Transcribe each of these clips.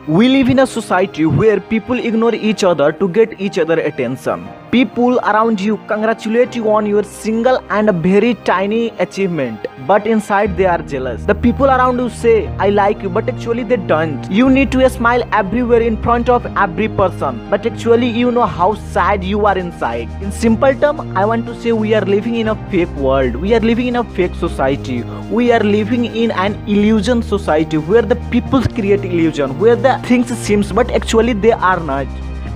We live in a society where people ignore each other to get each other attention. People around you congratulate you on your single and a very tiny achievement, but inside they are jealous. The people around you say, I like you, but actually they don't. You need to smile everywhere in front of every person, but actually you know how sad you are inside. In simple terms, I want to say we are living in a fake world. We are living in a fake society. We are living in an illusion society where the people create illusion, where the things seems but actually they are not.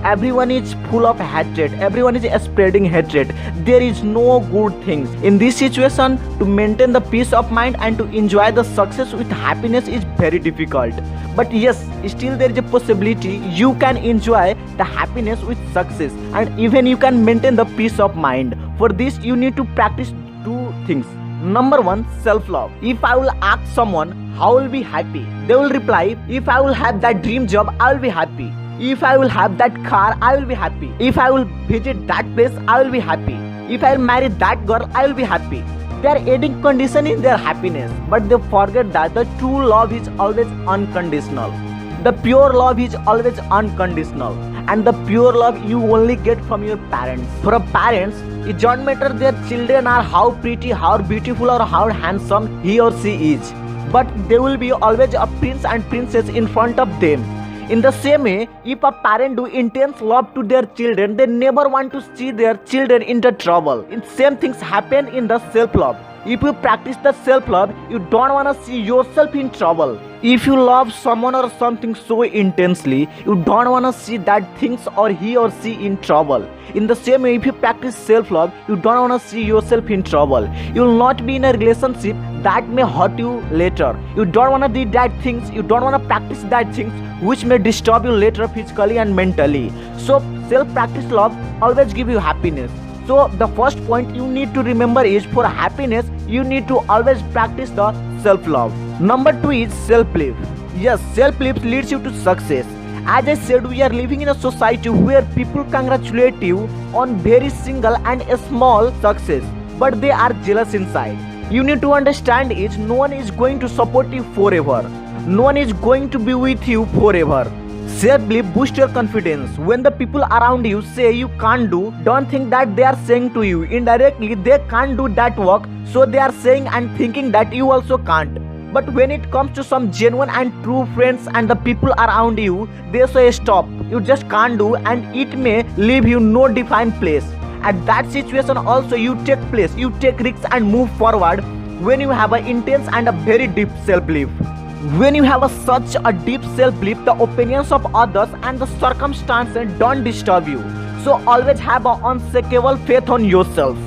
Everyone is full of hatred. Everyone is spreading hatred. There is no good things. In this situation, to maintain the peace of mind and to enjoy the success with happiness is very difficult. But yes, still there is a possibility you can enjoy the happiness with success, and even you can maintain the peace of mind. For this, you need to practice two things. Number one, self-love. If I will ask someone how will be happy, they will reply, if I will have that dream job, I will be happy. If I will have that car, I will be happy. If I will visit that place, I will be happy. If I will marry that girl, I will be happy. They are adding condition in their happiness, but they forget that the true love is always unconditional. The pure love is always unconditional, and the pure love you only get from your parents. For a parents, it don't matter their children are how pretty, how beautiful or how handsome he or she is, but there will be always a prince and princess in front of them. In the same way, if a parent do intense love to their children, they never want to see their children into trouble. In same things happen in the self-love. If you practice the self-love, you don't want to see yourself in trouble. If you love someone or something so intensely, you don't want to see that things or he or she in trouble. In the same way, if you practice self-love, you don't want to see yourself in trouble. You will not be in a relationship that may hurt you later. You don't want to do that things, you don't want to practice that things which may disturb you later physically and mentally. So self-practice love always give you happiness. So the first point you need to remember is, for happiness you need to always practice the self-love. Number two is self-belief. Yes, self-belief leads you to success. As I said, we are living in a society where people congratulate you on very single and a small success, but they are jealous inside. You need to understand is, no one is going to support you forever. No one is going to be with you forever. Self-belief boosts your confidence. When the people around you say you can't do, don't think that they are saying to you indirectly they can't do that work, so they are saying and thinking that you also can't. But when it comes to some genuine and true friends and the people around you, they say stop, you just can't do, and it may leave you no defined place. At that situation also you take place, you take risks and move forward when you have an intense and a very deep self-belief. When you have such a deep self-belief, the opinions of others and the circumstances don't disturb you. So always have an unshakable faith on yourself.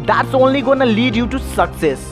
That's only gonna lead you to success.